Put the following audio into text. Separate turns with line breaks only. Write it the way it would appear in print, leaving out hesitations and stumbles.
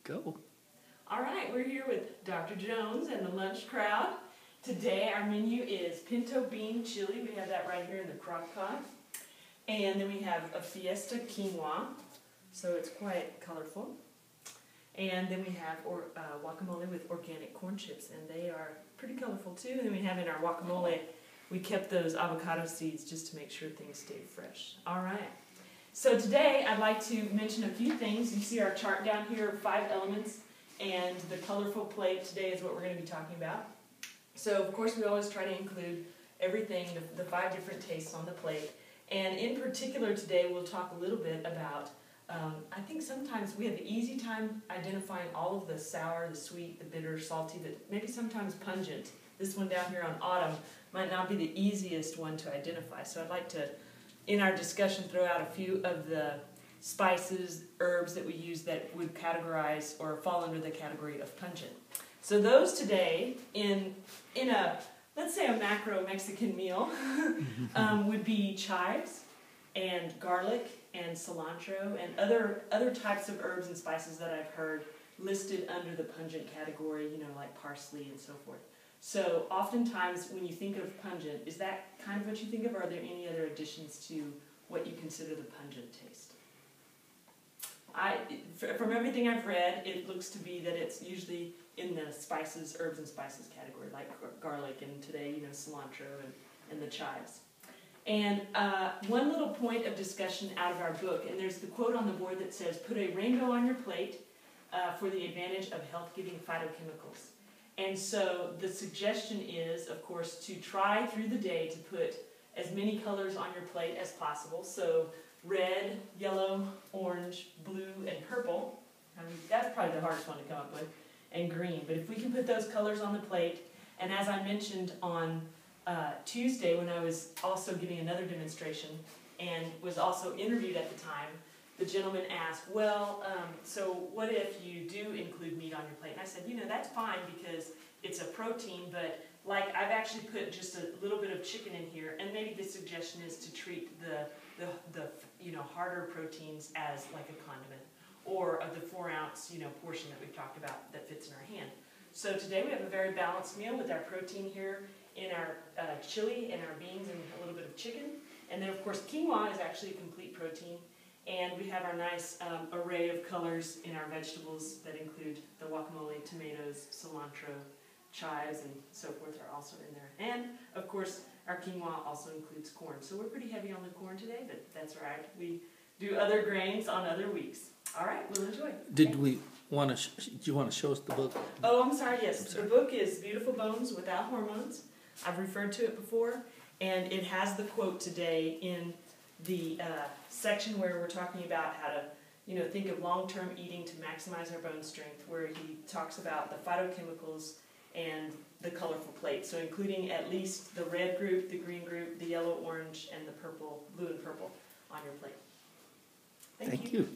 Go.
All right, we're here with Dr. Jones and the lunch crowd. Today our menu is pinto bean chili. We have that right here in the crock pot. And then we have a fiesta quinoa, so it's quite colorful. And then we have guacamole with organic corn chips, and they are pretty colorful too. And then we have in our guacamole, we kept those avocado seeds just to make sure things stay fresh. All right. So today I'd like to mention a few things. You see our chart down here, 5 elements, and the colorful plate today is what we're going to be talking about. So of course we always try to include everything, the 5 different tastes on the plate. And in particular today we'll talk a little bit about, I think sometimes we have the easy time identifying all of the sour, the sweet, the bitter, salty, but maybe sometimes pungent. This one down here on autumn might not be the easiest one to identify. So I'd like to, in our discussion, throw out a few of the spices, herbs that we use that would categorize or fall under the category of pungent. So those today, in a, let's say a macro Mexican meal, would be chives and garlic and cilantro and other types of herbs and spices that I've heard listed under the pungent category, you know, like parsley and so forth. So oftentimes when you think of pungent, is that kind of what you think of, or are there any other additions to what you consider the pungent taste? From everything I've read, it looks to be that it's usually in the spices, herbs and spices category, like garlic and today, you know, cilantro and the chives. And one little point of discussion out of our book, and there's the quote on the board that says, "Put a rainbow on your plate for the advantage of health-giving phytochemicals." And so the suggestion is, of course, to try through the day to put as many colors on your plate as possible. So red, yellow, orange, blue, and purple. I mean, that's probably the hardest one to come up with. And green. But if we can put those colors on the plate, and as I mentioned on Tuesday when I was also giving another demonstration and was also interviewed at the time, the gentleman asked, well, so what if you do include meat on your plate? And I said, you know, that's fine because it's a protein, but like I've actually put just a little bit of chicken in here, and maybe the suggestion is to treat the you know, harder proteins as like a condiment, or of the 4-ounce, you know, portion that we've talked about that fits in our hand. So today we have a very balanced meal with our protein here in our chili and our beans and a little bit of chicken. And then of course quinoa is actually a complete protein. And we have our nice array of colors in our vegetables that include the guacamole, tomatoes, cilantro, chives, and so forth are also in there. And of course our quinoa also includes corn. So we're pretty heavy on the corn today, but that's all right. We do other grains on other weeks. All right, we'll enjoy.
Do you want to show us the book?
Oh, I'm sorry, yes. The book is Beautiful Bones Without Hormones. I've referred to it before, and it has the quote today in the section where we're talking about how to, you know, think of long-term eating to maximize our bone strength, where he talks about the phytochemicals and the colorful plate, so including at least the red group, the green group, the yellow, orange, and the purple, blue and purple on your plate. Thank you.